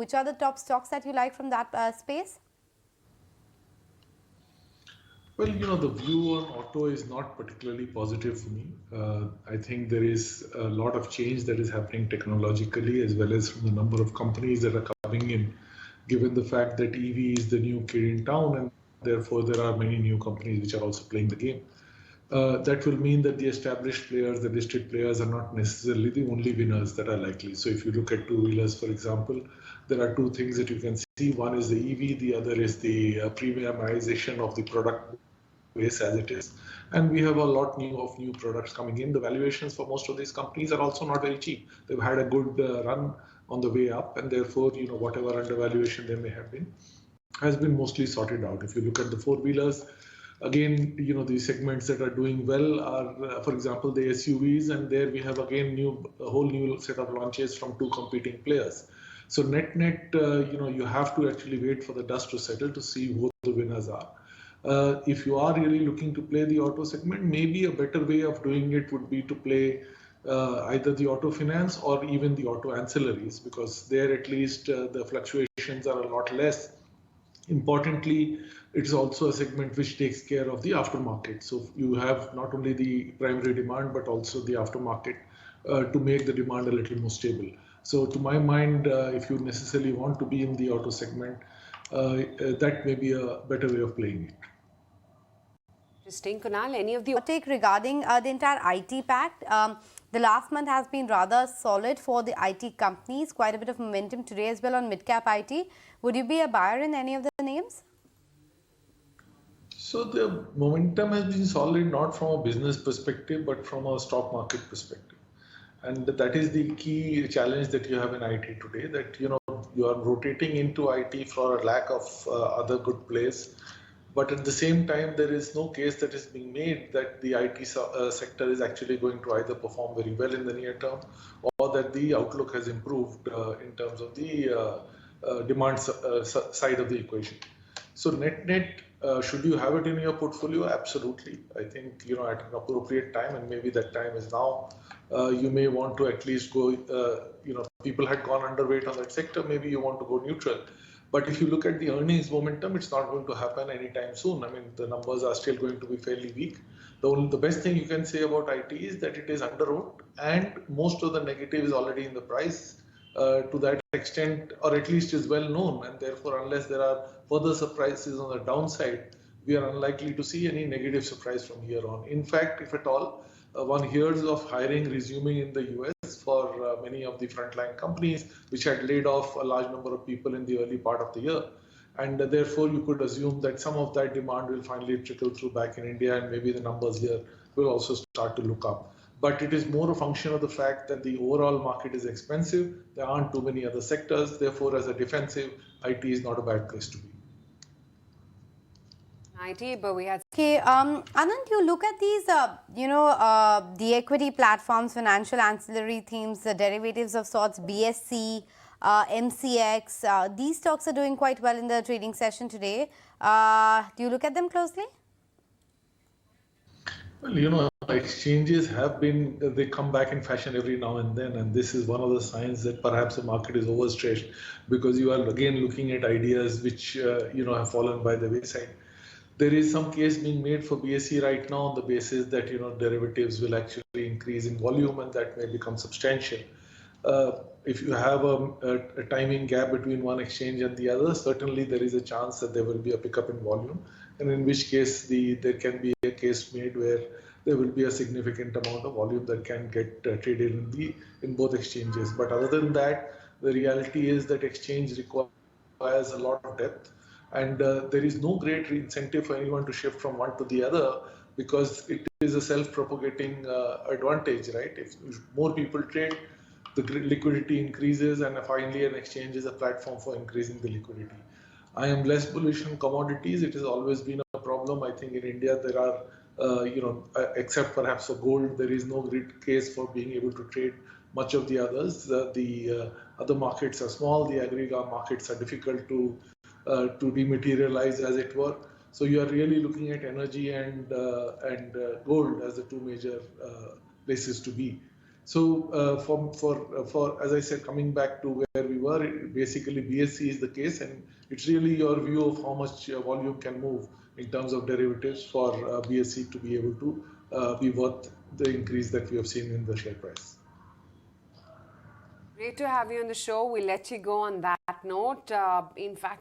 which are the top stocks that you like from that space? Well, the view on auto is not particularly positive for me. I think there is a lot of change that is happening technologically as well as from the number of companies that are coming in, given the fact that EV is the new kid in town and therefore there are many new companies which are also playing the game. That will mean that the established players, the listed players, are not necessarily the only winners that are likely. So if you look at two-wheelers, for example, there are two things that you can see. One is the EV, the other is the premiumization of the product base as it is. And we have a lot of new products coming in. The valuations for most of these companies are also not very cheap. They've had a good run on the way up, and therefore, whatever undervaluation they may have been has been mostly sorted out. If you look at the four-wheelers, again, the segments that are doing well are, for example, the SUVs, and there we have again a whole new set of launches from two competing players. So net, you have to actually wait for the dust to settle to see who the winners are. If you are really looking to play the auto segment, maybe a better way of doing it would be to play either the auto finance or even the auto ancillaries, because there at least the fluctuations are a lot less. Importantly, it's also a segment which takes care of the aftermarket. So you have not only the primary demand, but also the aftermarket to make the demand a little more stable. So to my mind, if you necessarily want to be in the auto segment, that may be a better way of playing it. Interesting. Kunal, any of the take regarding the entire IT pact? The last month has been rather solid for the IT companies. Quite a bit of momentum today as well on mid-cap IT. Would you be a buyer in any of the names? So the momentum has been solid, not from a business perspective, but from a stock market perspective. And that is the key challenge that you have in IT today, that you are rotating into IT for a lack of other good plays. But at the same time, there is no case that is being made that the IT sector is actually going to either perform very well in the near term or that the outlook has improved in terms of the demand side of the equation. So net, should you have it in your portfolio? Absolutely. I think, at an appropriate time, and maybe that time is now, you may want to at least go, people had gone underweight on that sector, maybe you want to go neutral. But if you look at the earnings momentum, it's not going to happen anytime soon. I mean, the numbers are still going to be fairly weak. The best thing you can say about IT is that it is underwrote, and most of the negative is already in the price to that extent, or at least is well known. And therefore, unless there are further surprises on the downside, we are unlikely to see any negative surprise from here on. In fact, if at all, one hears of hiring resuming in the US for many of the frontline companies, which had laid off a large number of people in the early part of the year. And therefore, you could assume that some of that demand will finally trickle through back in India, and maybe the numbers here will also start to look up. But it is more a function of the fact that the overall market is expensive. There aren't too many other sectors. Therefore, as a defensive, IT is not a bad place to be. IT, but we had... Okay, Anand, you look at these, the equity platforms, financial ancillary themes, the derivatives of sorts, BSC, MCX, these stocks are doing quite well in the trading session today. Do you look at them closely? Well, exchanges they come back in fashion every now and then, and this is one of the signs that perhaps the market is overstretched, because you are again looking at ideas which, have fallen by the wayside. There is some case being made for BSE right now on the basis that, derivatives will actually increase in volume and that may become substantial. If you have a timing gap between one exchange and the other, certainly there is a chance that there will be a pickup in volume, and in which case there can be a case made where there will be a significant amount of volume that can get traded in both exchanges. But other than that, the reality is that exchange requires a lot of depth, and there is no great incentive for anyone to shift from one to the other, because it is a self-propagating advantage, right? If more people trade, the liquidity increases, and finally an exchange is a platform for increasing the liquidity. I am less bullish on commodities. It has always been a problem. I think in India there are, except perhaps for gold, there is no great case for being able to trade much of the others. The other markets are small. The aggregate markets are difficult to dematerialize, as it were. So you are really looking at energy and gold as the two major places to be. So for as I said, coming back to where we were, basically BSC is the case, and it's really your view of how much volume can move in terms of derivatives for BSC to be able to be worth the increase that we have seen in the share price. Great to have you on the show. We'll let you go on that note. In fact,